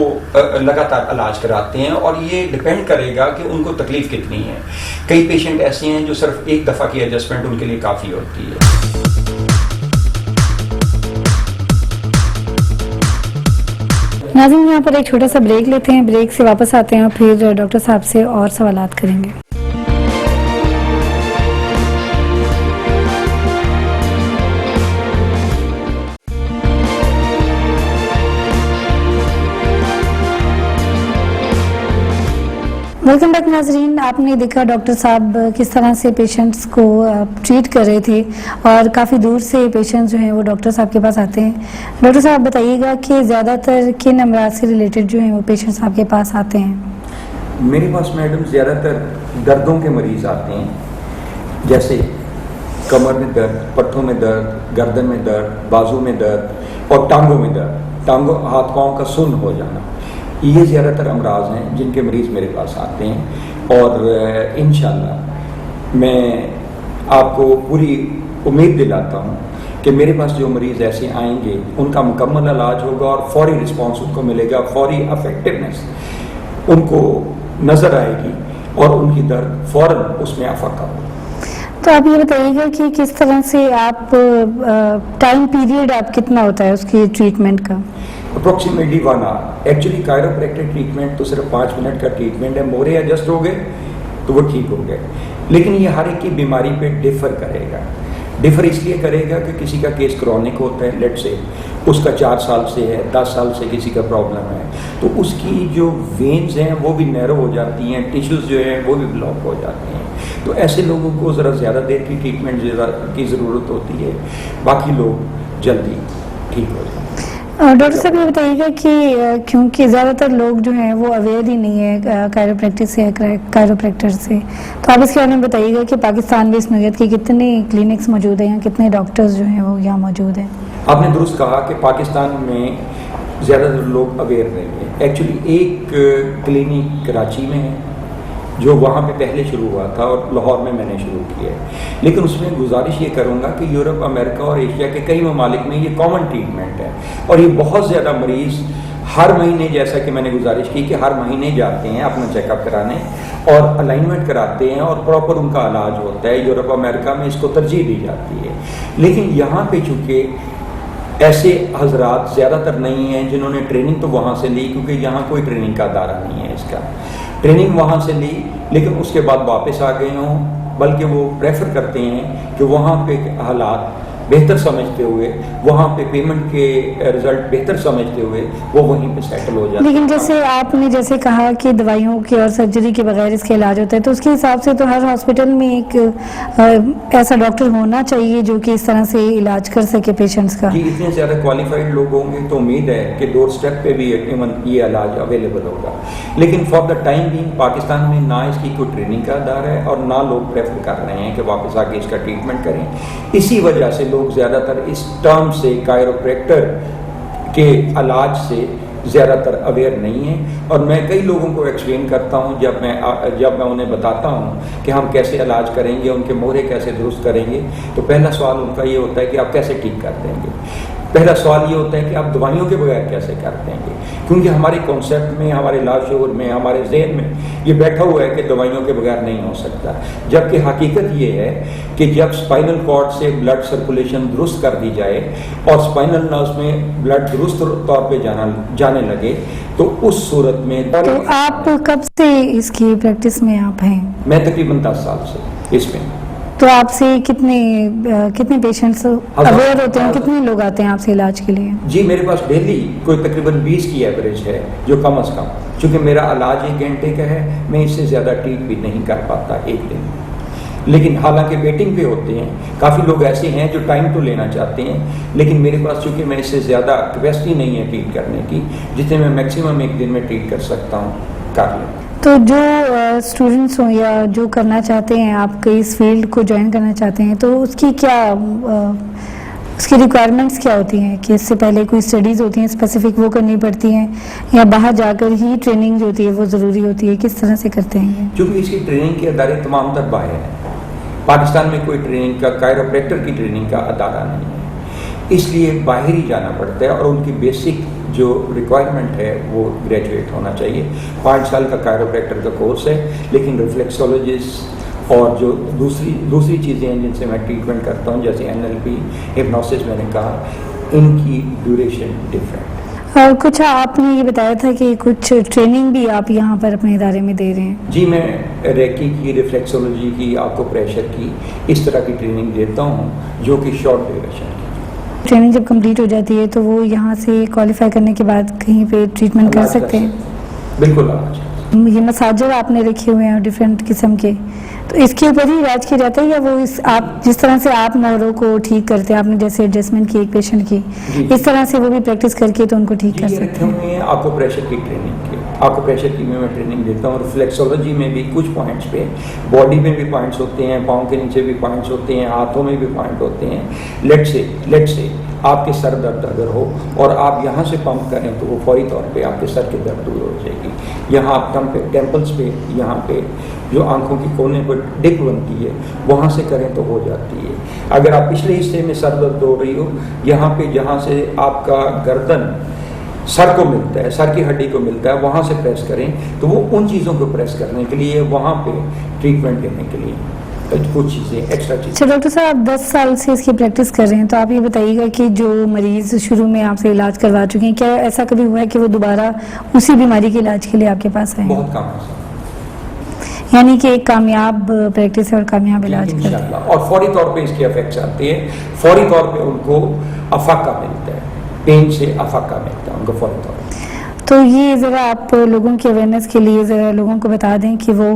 लगातार इलाज कराते हैं और ये डिपेंड करेगा कि उनको तकलीफ कितनी है। कई पेशेंट ऐसे हैं जो सिर्फ एक दफ़ा की एडजस्टमेंट उनके लिए काफ़ी होती है। नाज़रीन, यहाँ पर एक छोटा सा ब्रेक लेते हैं, ब्रेक से वापस आते हैं और फिर डॉक्टर साहब से और सवालात करेंगे। वेलकम बैक नाजरीन। आपने देखा डॉक्टर साहब किस तरह से पेशेंट्स को ट्रीट कर रहे थे और काफ़ी दूर से पेशेंट्स जो हैं वो डॉक्टर साहब के पास आते हैं। डॉक्टर साहब बताइएगा कि ज़्यादातर किन अमराज से रिलेटेड जो हैं वो पेशेंट्स आपके पास आते हैं? मेरे पास मैडम ज़्यादातर दर्दों के मरीज़ आते हैं, जैसे कमर में दर्द, पट्टों में दर्द, गर्दन में दर्द, बाजू में दर्द और टांगों में दर्द, टांगों हाथ पाँव का सुन्न हो जाना। ये ज़्यादातर अमराज हैं जिनके मरीज़ मेरे पास आते हैं और इंशाअल्लाह मैं आपको पूरी उम्मीद दिलाता हूँ कि मेरे पास जो मरीज़ ऐसे आएंगे उनका मुकम्मल इलाज होगा और फौरी रिस्पांस उनको मिलेगा, फौरी इफेक्टिवनेस उनको नज़र आएगी और उनकी दर्द फ़ौरन उसमें अफाका होगा। तो आप ये बताइएगा कि किस तरह से आप टाइम पीरियड आप कितना होता है उसकी ट्रीटमेंट का? Approximately 1 hour. Actually chiropractic treatment तो सिर्फ 5 मिनट का ट्रीटमेंट है, मोरे एडजस्ट हो गए तो वो ठीक हो गए। लेकिन ये हर एक की बीमारी पे डिफ़र करेगा। डिफ़र इसलिए करेगा कि किसी का केस क्रॉनिक होता है, लेट से उसका 4 साल से है, 10 साल से किसी का प्रॉब्लम है, तो उसकी जो वेन्स हैं वो भी नैरो हो जाती हैं, टिश्यूज़ जो हैं वो भी ब्लॉक हो जाते हैं। तो ऐसे लोगों को ज़रा ज़्यादा देर की ट्रीटमेंट की ज़रूरत होती है, बाकी लोग जल्दी ठीक हो जाते हैं। डॉक्टर साहब ये बताइएगा कि क्योंकि ज़्यादातर लोग जो हैं वो अवेयर ही नहीं है कायरोप्रैक्टिस से, कायरोप्रैक्टर से, तो आप इसके बारे में बताइएगा कि पाकिस्तान में इस नोयत के कितने क्लिनिक्स मौजूद हैं या कितने डॉक्टर्स जो हैं वो यहाँ मौजूद हैं? आपने दुरुस्त कहा कि पाकिस्तान में ज़्यादातर लोग अवेयर नहीं हैं। एक्चुअली एक क्लिनिक कराची में है जो वहाँ पे पहले शुरू हुआ था और लाहौर में मैंने शुरू किया है, लेकिन उसमें गुजारिश ये करूँगा कि यूरोप, अमेरिका और एशिया के कई ममालिक में ये कॉमन ट्रीटमेंट है और ये बहुत ज़्यादा मरीज़ हर महीने, जैसा कि मैंने गुजारिश की कि हर महीने जाते हैं अपना चेकअप कराने और अलाइनमेंट कराते हैं और प्रॉपर उनका इलाज होता है। यूरोप, अमेरिका में इसको तरजीह दी जाती है, लेकिन यहाँ पे चूँकि ऐसे हजरात ज़्यादातर नहीं हैं जिन्होंने ट्रेनिंग तो वहाँ से ली, क्योंकि यहाँ कोई ट्रेनिंग का अदारा नहीं है इसका। ट्रेनिंग वहाँ से ली लेकिन उसके बाद वापस आ गए हों, बल्कि वो प्रेफर करते हैं कि वहाँ पे हालात बेहतर समझते हुए, वहाँ पे पेमेंट के रिजल्ट बेहतर समझते हुए वो वहीं पे सेटल हो जाते हैं। लेकिन जैसे आपने जैसे कहा कि दवाइयों के और सर्जरी के बगैर इसका इलाज होता है, तो उसके हिसाब से तो हर हॉस्पिटल में एक ऐसा डॉक्टर होना चाहिए जो कि इस तरह से इलाज कर सके पेशेंट्स का। जी, इतने ज़्यादा क्वालिफाइड लोग होंगे तो उम्मीद है कि डोर स्टेप पे भी ये इलाज अवेलेबल होगा, लेकिन for the time being Pakistan में ना इसकी कोई ट्रेनिंग का अदारा है और ना लोग प्रेफर कर रहे हैं कि वापस आके इसका ट्रीटमेंट करें। इसी वजह से लोग ज़्यादातर इस टर्म से, कायरोप्रैक्टर के इलाज से ज़्यादातर अवेयर नहीं है। और मैं कई लोगों को एक्सप्लेन करता हूं जब मैं उन्हें बताता हूं कि हम कैसे इलाज करेंगे, उनके मोहरे कैसे दुरुस्त करेंगे, तो पहला सवाल उनका ये होता है कि आप कैसे ठीक कर देंगे। पहला सवाल ये होता है कि आप दवाइयों के बगैर कैसे कर देंगे, क्योंकि हमारे कॉन्सेप्ट में, हमारे लाशूर में, हमारे जहन में ये बैठा हुआ है कि दवाइयों के बगैर नहीं हो सकता, जबकि हकीकत ये है कि जब स्पाइनल कॉर्ड से ब्लड सर्कुलेशन दुरुस्त कर दी जाए और स्पाइनल नर्व्स में ब्लड दुरुस्त तौर पे जाने लगे तो उस सूरत में। तो आप कब से इसकी प्रैक्टिस में आप हैं? मैं तकरीबन 10 साल से इसमें। तो आपसे कितने पेशेंट्स अवेयर होते हैं, कितने लोग आते हैं आपसे इलाज के लिए? जी, मेरे पास डेली कोई तकरीबन 20 की एवरेज है, जो कम अज़ कम, चूँकि मेरा इलाज 1 घंटे का है, मैं इससे ज़्यादा ट्रीट भी नहीं कर पाता एक दिन। लेकिन हालांकि वेटिंग पे होते हैं, काफ़ी लोग ऐसे हैं जो टाइम तो लेना चाहते हैं, लेकिन मेरे पास चूँकि मैं इससे ज़्यादा कैपेसिटी नहीं है ट्रीट करने की, जितने मैं मैक्सिमम एक दिन में ट्रीट कर सकता हूँ कर लें। तो जो स्टूडेंट्स हों या जो करना चाहते हैं, आपके इस फील्ड को ज्वाइन करना चाहते हैं, तो उसकी क्या उसकी रिक्वायरमेंट्स क्या होती हैं कि इससे पहले कोई स्टडीज़ होती हैं स्पेसिफिक वो करनी पड़ती हैं या बाहर जाकर ही ट्रेनिंग जो होती है वो ज़रूरी होती है, किस तरह से करते हैं? क्योंकि इसकी ट्रेनिंग के अदारे तमाम तर बाहर हैं। पाकिस्तान में कोई ट्रेनिंग का, कायरोप्रैक्टर की ट्रेनिंग का अदारा नहीं है। इसलिए बाहर ही जाना पड़ता है और उनकी बेसिक जो रिक्वायरमेंट है वो ग्रेजुएट होना चाहिए। 5 साल का कायरोप्रैक्टर का कोर्स है, लेकिन रिफ्लेक्सोलॉजिस्ट और जो दूसरी चीज़ें हैं जिनसे मैं ट्रीटमेंट करता हूँ, जैसे NLP, हिप्नोसिस मैंने कहा, इनकी ड्यूरेशन डिफरेंट। और कुछ आपने ये बताया था कि कुछ ट्रेनिंग भी आप यहाँ पर अपने इदारे में दे रहे हैं। जी, मैं रेकी की, रिफ्लेक्सोलॉजी की, आपको प्रेशर की, इस तरह की ट्रेनिंग देता हूँ जो कि शॉर्ट ड्यूरेशन की। ट्रेनिंग जब कंप्लीट हो जाती है तो वो यहाँ से क्वालिफाई करने के बाद कहीं पे ट्रीटमेंट कर सकते हैं? बिल्कुल आज ये मसाजर आपने रखे हुए हैं डिफरेंट किस्म के, तो इसके ऊपर ही इलाज किया जाता है या वो आप जिस तरह से आप मोहरों को ठीक करते हैं, आपने जैसे एडजस्टमेंट की एक पेशेंट की, इस तरह से वो भी प्रैक्टिस करके तो उनको ठीक कर सकते हैं? आपको प्रेशर की ट्रेनिंग की, आपको प्रेशर की मैं ट्रेनिंग देता हूँ। रिफ्लेक्सोलॉजी में भी कुछ पॉइंट्स पे, बॉडी में भी पॉइंट्स होते हैं, पाँव के नीचे भी पॉइंट्स होते हैं, हाथों में भी पॉइंट होते हैं। लेट से आपके सर दर्द अगर हो और आप यहाँ से पंप करें तो वो फौरी तौर पे आपके सर की दर्द दूर हो जाएगी। यहाँ आप टेम्पल्स पे, यहाँ पे जो आंखों की कोने पर डिप बनती है वहाँ से करें तो हो जाती है। अगर आप पिछले हिस्से में सर दर्द हो रही हो, यहाँ पे जहाँ से आपका गर्दन सर को मिलता है, सर की हड्डी को मिलता है, वहाँ से प्रेस करें तो वो उन चीज़ों को प्रेस करने के लिए, वहाँ पे ट्रीटमेंट देने के लिए कुछ चीज़ें, एक्स्ट्रा चीज़ें। अच्छा डॉक्टर साहब, आप 10 साल से इसकी प्रैक्टिस कर रहे हैं, तो आप ये बताइएगा कि जो मरीज शुरू में आपसे इलाज करवा चुके हैं, क्या ऐसा कभी हुआ है कि वो दोबारा उसी बीमारी के इलाज के लिए आपके पास आए? बहुत कम है, यानी कि एक कामयाब प्रैक्टिस है और कामयाब इलाज करते हैं। और फौरी तौर पे इसके इफेक्ट्स आते हैं, फौरी तौर पे उनको अफाका मिलता है, पेन से अफाका मिलता है उनको फौरी तौर पे। तो ये ज़रा आप लोगों की अवेयरनेस के लिए ज़रा लोगों को बता दें कि वो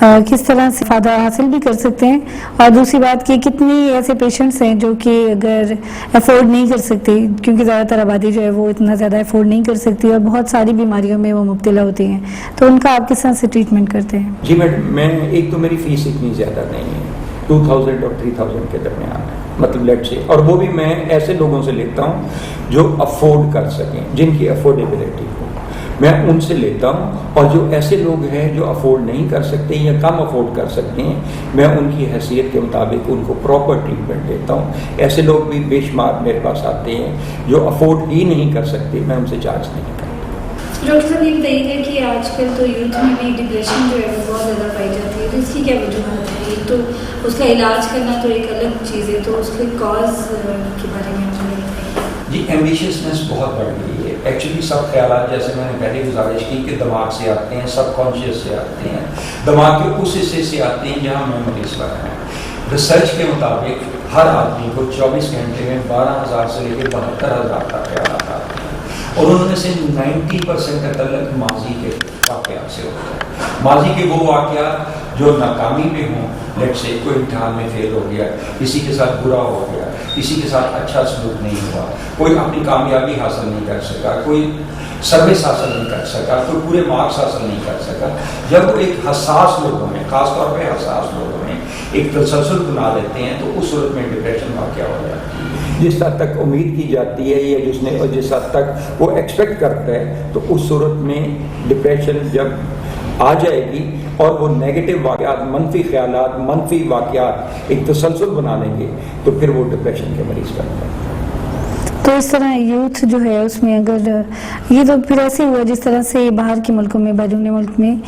किस तरह से फ़ायदा हासिल भी कर सकते हैं, और दूसरी बात कि कितनी ऐसे पेशेंट्स हैं जो कि अगर अफोर्ड नहीं कर सकते, क्योंकि ज़्यादातर आबादी जो है वो इतना ज़्यादा अफोर्ड नहीं कर सकती और बहुत सारी बीमारियों में वो मुब्तला होती हैं, तो उनका आप किस तरह से ट्रीटमेंट करते हैं? जी मैडम, मैं एक तो मेरी फ़ीस इतनी ज़्यादा नहीं है, 2000 और 3000 के दरमियान है, मतलब लेट से, और वो भी मैं ऐसे लोगों से लेता हूँ जो अफोर्ड कर सकें, जिनकी अफोर्डेबिलिटी हो, मैं उनसे लेता हूँ। और जो ऐसे लोग हैं जो अफोर्ड नहीं कर सकते या कम अफोर्ड कर सकते हैं, मैं उनकी हैसियत के मुताबिक उनको प्रॉपर ट्रीटमेंट देता हूँ। ऐसे लोग भी बेशुमार मेरे पास आते हैं जो अफोर्ड ही नहीं कर सकते, मैं उनसे चार्ज नहीं करता। डॉक्टर साहब, ये बताइए कि आजकल तो यूथ में भी डिप्रेशन जो है वो बहुत ज़्यादा पाई जाती है, तो इसकी क्या वजूहत है? एक तो उसका इलाज करना तो एक अलग चीज़ है, तो उसके कॉज के बारे में हमें बताइए। जी, एम्बिशियसनेस बहुत बढ़ गई है। एक्चुअली सब ख्यालात, जैसे मैंने पहले गुजारिश की, कि दिमाग से आते हैं, सबकॉन्शियस से आते हैं, दिमाग के उस हिस्से से आते हैं जहाँ मेमोरीज पर हैं। रिसर्च के मुताबिक हर आदमी को 24 घंटे में 12,000 से लेकर 72,000 तक ख्यालात आते हैं, और उनमें से 90% का तल्लुक माजी के वाक़यात से होता है। माजी के वो वाक़यात जो नाकामी पे हों, लेट से कोई इम्तिहान में फेल हो गया, किसी के साथ बुरा हो गया, किसी के साथ अच्छा सलूक नहीं हुआ, कोई अपनी कामयाबी हासिल नहीं कर सका, कोई सर्विस हासिल नहीं कर सका, कोई पूरे मार्क्स हासिल नहीं कर सका। जब वो एक हसास लोगों में, खासतौर पे हसास लोगों में एक तसलसल बना लेते हैं, तो उस सूरत में डिप्रेशन वाक़या हो जाती है। जिस हद तक उम्मीद की जाती है या जिस हद तक वो एक्सपेक्ट करता है, तो उस सूरत में डिप्रेशन जब आ जाएगी और वो नेगेटिव वाक़यात, मनफी ख्यालात, मनफी वाक़यात एक तसलसल बना लेंगे, तो फिर वो डिप्रेशन के मरीज बनते हैं। तो इस तरह यूथ जो है उसमें अगर ये तो फिर ऐसे हुआ जिस तरह से बाहर के मुल्कों में, बैरून मुल्क में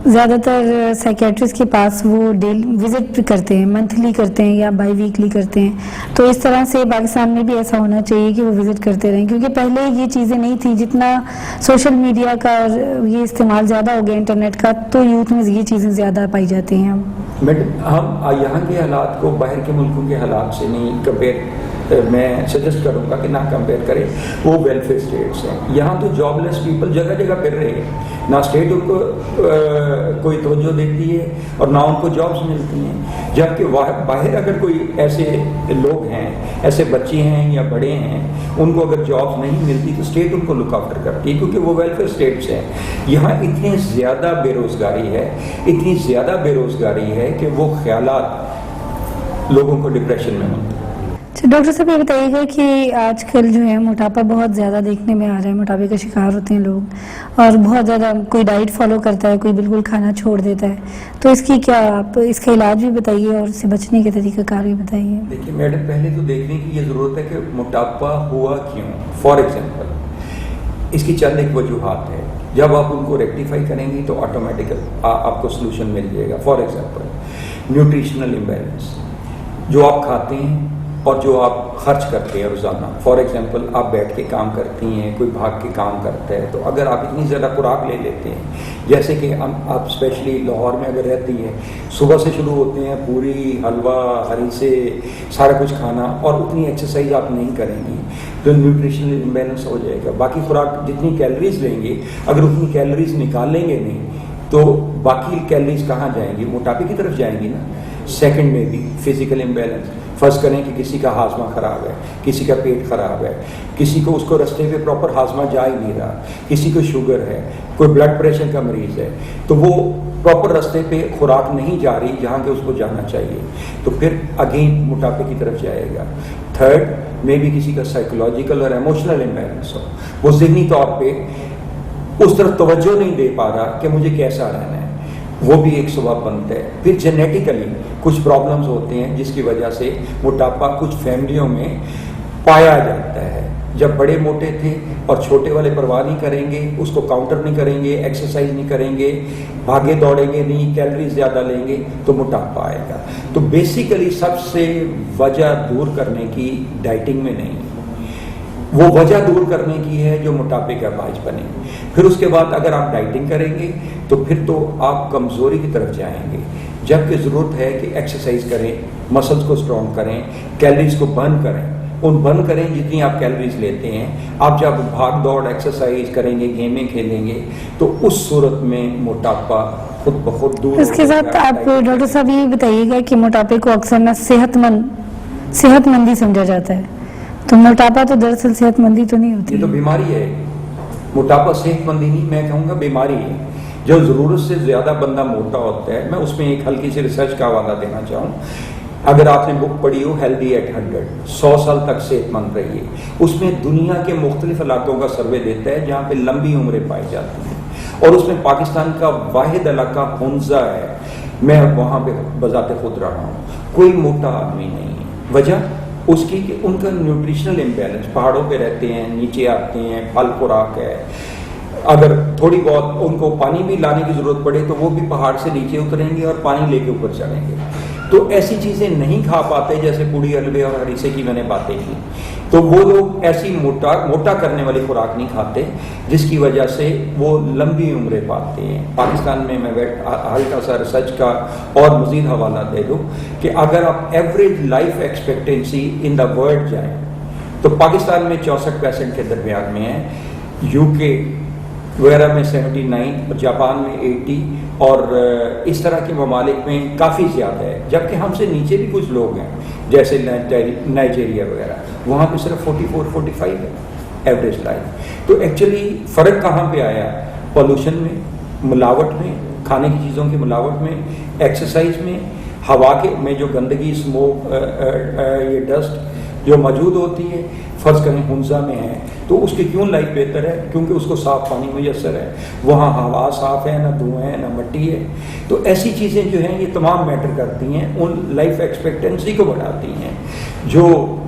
ज़्यादातर साइकेट्रिस्ट के पास वो डेली विजिट करते हैं, मंथली करते हैं या बाई वीकली करते हैं, तो इस तरह से पाकिस्तान में भी ऐसा होना चाहिए कि वो विजिट करते रहें, क्योंकि पहले ये चीज़ें नहीं थी। जितना सोशल मीडिया का ये इस्तेमाल ज़्यादा हो गया इंटरनेट का, तो यूथ में ये चीज़ें ज़्यादा पाई जाती हैं। मैडम, हम यहाँ के हालात को बाहर के मुल्कों के हालात से नहीं कंपेयर, मैं सजेस्ट करूँगा कि ना कंपेयर करें। वो वेलफेयर स्टेट्स हैं, यहाँ तो जॉबलेस पीपल जगह जगह फिर रहे हैं, ना स्टेट उनको कोई तवज्जो देती है और ना उनको जॉब्स मिलती हैं। जबकि बाहर अगर कोई ऐसे लोग हैं, ऐसे बच्चे हैं या बड़े हैं, उनको अगर जॉब्स नहीं मिलती तो स्टेट उनको लुक आफ्टर करती है, क्योंकि वो वेलफेयर स्टेट्स हैं। यहाँ इतनी ज़्यादा बेरोज़गारी है, इतनी ज़्यादा बेरोज़गारी है कि वो ख्यालात लोगों को डिप्रेशन में होते हैं। डॉक्टर साहब ये बताइएगा कि आजकल जो है मोटापा बहुत ज़्यादा देखने में आ रहा है, मोटापे का शिकार होते हैं लोग और बहुत ज़्यादा कोई डाइट फॉलो करता है, कोई बिल्कुल खाना छोड़ देता है, तो इसकी क्या आप इसका इलाज भी बताइए और इससे बचने के तरीक़ाकार भी बताइए। देखिए मैडम, पहले तो देखने की ये ज़रूरत है कि मोटापा हुआ क्यों। फॉर एग्जाम्पल इसकी चंद एक वजूहात है, जब आप उनको रेक्टिफाई करेंगी तो ऑटोमेटिकल आपको सोल्यूशन मिल जाएगा। फॉर एग्जाम्पल न्यूट्रिशनल इम्बैलेंस, जो आप खाते हैं और जो आप खर्च करते हैं रोज़ाना। फॉर एग्जांपल आप बैठ के काम करती हैं, कोई भाग के काम करता है, तो अगर आप इतनी ज़्यादा खुराक ले लेते हैं, जैसे कि आप स्पेशली लाहौर में अगर रहती हैं, सुबह से शुरू होते हैं पूरी हलवा हरी से सारा कुछ खाना और उतनी एक्सरसाइज आप नहीं करेंगी तो न्यूट्रिशनल इम्बैलेंस हो जाएगा। बाकी खुराक जितनी कैलोरीज लेंगे, अगर उतनी कैलोरीज निकालेंगे नहीं तो बाकी कैलोरीज कहाँ जाएंगी? मोटापे की तरफ जाएंगी ना। सेकंड में भी फिजिकल इम्बैलेंस, फर्ज करें कि किसी का हाजमा ख़राब है, किसी का पेट ख़राब है, किसी को उसको रास्ते पे प्रॉपर हाजमा जा ही नहीं रहा, किसी को शुगर है, कोई ब्लड प्रेशर का मरीज़ है, तो वो प्रॉपर रास्ते पे खुराक नहीं जा रही जहाँ के उसको जाना चाहिए, तो फिर अगेन मोटापे की तरफ जाएगा। थर्ड में भी किसी का साइकोलॉजिकल और इमोशनल इम्बैलेंस हो, वो ज़हनी तौर पर उस तरफ तवज्जो नहीं दे पा रहा कि मुझे कैसा रहना है, वो भी एक स्वभाव बनता है। फिर जेनेटिकली कुछ प्रॉब्लम्स होते हैं जिसकी वजह से मोटापा कुछ फैमिलियों में पाया जाता है। जब बड़े मोटे थे और छोटे वाले परवाह नहीं करेंगे, उसको काउंटर नहीं करेंगे, एक्सरसाइज नहीं करेंगे, भागे दौड़ेंगे नहीं, कैलोरीज ज़्यादा लेंगे तो मोटापा आएगा। तो बेसिकली सबसे वजह दूर करने की डाइटिंग में नहीं, वो वजह दूर करने की है जो मोटापे का बायस बने। फिर उसके बाद अगर आप डाइटिंग करेंगे तो फिर तो आप कमज़ोरी की तरफ जाएंगे, जबकि ज़रूरत है कि एक्सरसाइज करें, मसल्स को स्ट्रॉन्ग करें, कैलोरीज को बर्न करें, उन बर्न करें जितनी आप कैलोरीज लेते हैं। आप जब भाग दौड़ एक्सरसाइज करेंगे, गेमें खेलेंगे, तो उस सूरत में मोटापा खुद ब खुद दूर। इसके साथ आप डॉक्टर साहब ये बताइएगा कि मोटापे को अक्सर ना सेहतमंदी समझा जाता है, तो मोटापा तो दरअसल सेहतमंदी तो नहीं होती, ये तो बीमारी है। मोटापा सेहतमंदी नहीं, मैं कहूँगा बीमारी है। जो ज़रूरत से ज़्यादा बंदा मोटा होता है, मैं उसमें एक हल्की सी रिसर्च का हवाला देना चाहूँ। अगर आपने बुक पढ़ी हो हेल्दी एट 100 साल तक सेहतमंद रहिए, उसमें दुनिया के मुख्तलिफ इलाकों का सर्वे देता है जहाँ पे लंबी उम्रें पाई जाती हैं, और उसमें पाकिस्तान का वाहिद इलाका हुंजा है। मैं वहाँ पे बजाते खुद रहा हूँ, कोई मोटा आदमी नहीं है। वजह उसकी कि उनका न्यूट्रिशनल इम्बैलेंस, पहाड़ों पे रहते हैं, नीचे आते हैं, फल खुराक है, अगर थोड़ी बहुत उनको पानी भी लाने की ज़रूरत पड़े तो वो भी पहाड़ से नीचे उतरेंगे और पानी लेके ऊपर चढ़ेंगे। तो ऐसी चीज़ें नहीं खा पाते जैसे पूड़ी हलवे और हरीसे की मैंने बातें की, तो वो लोग ऐसी मोटा करने वाली खुराक नहीं खाते जिसकी वजह से वो लंबी उम्रें पाते हैं। पाकिस्तान में मैं हल्का सा रिसर्च का और मज़ीद हवाला दे दूँ कि अगर आप average life expectancy in the world जाएँ तो पाकिस्तान में 64% के दरमियान में है, यूके वगैरह में 79, जापान में 80 और इस तरह के ममालिक में काफ़ी ज़्यादा है। जबकि हमसे नीचे भी कुछ लोग हैं जैसे नाइजीरिया वगैरह, वहाँ पे सिर्फ 44-45 है एवरेज लाइफ। तो एक्चुअली फ़र्क कहाँ पे आया? पॉल्यूशन में, मिलावट में, खाने की चीज़ों की मिलावट में, एक्सरसाइज में, हवा के में जो गंदगी, स्मोक, ये डस्ट जो मौजूद होती है। फ़र्ज़ करें हुंजा में है तो उसकी क्यों लाइफ बेहतर है? क्योंकि उसको साफ़ पानी मैसर है, वहाँ हवा साफ़ है, ना धुएँ है, ना मिट्टी है। तो ऐसी चीज़ें जो हैं ये तमाम मैटर करती हैं, उन लाइफ एक्सपेक्टेंसी को बढ़ाती हैं। जो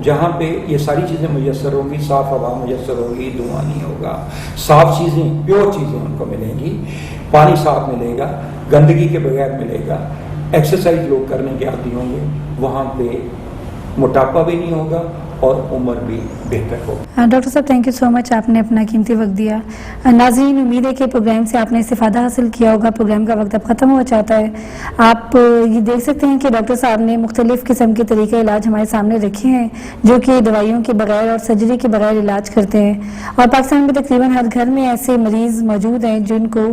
जहाँ पे ये सारी चीज़ें मैसर होंगी, साफ़ हवा मैसर होगी, धुआं नहीं होगा, साफ़ चीज़ें, प्योर चीज़ें उनको मिलेंगी, पानी साफ़ मिलेगा, गंदगी के बगैर मिलेगा, एक्सरसाइज लोग करने के आदी होंगे, वहाँ पे मोटापा भी नहीं होगा और उम्र भी बेहतर हो। डॉक्टर साहब थैंक यू सो मच, आपने अपना कीमती वक्त दिया। नाज़रीन, उम्मीद है कि प्रोग्राम से आपने इस्तेफादा हासिल किया होगा। प्रोग्राम का वक्त अब ख़त्म हो चाहता है। आप ये देख सकते हैं कि डॉक्टर साहब ने मुख्तलिफ़ किस्म के तरीके इलाज हमारे सामने रखे हैं जो कि दवाइयों के बगैर और सर्जरी के बगैर इलाज करते हैं, और पाकिस्तान में तकरीबन हर घर में ऐसे मरीज़ मौजूद हैं जिनको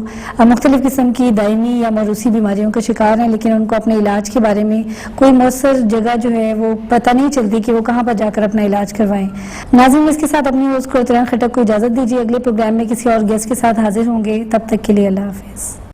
मुख्तलिफ़ किस्म की दायमी या मौरूसी बीमारियों का शिकार हैं, लेकिन उनको अपने इलाज के बारे में कोई मौसर जगह जो है वो पता नहीं चलती कि वो कहाँ पर जाकर अपना इलाज करवाएं। नाज़रीन, इसके साथ अपनी होस्ट को इतरान खटक को इजाज़त दीजिए। अगले प्रोग्राम में किसी और गेस्ट के साथ हाजिर होंगे, तब तक के लिए अल्लाह हाफिज़।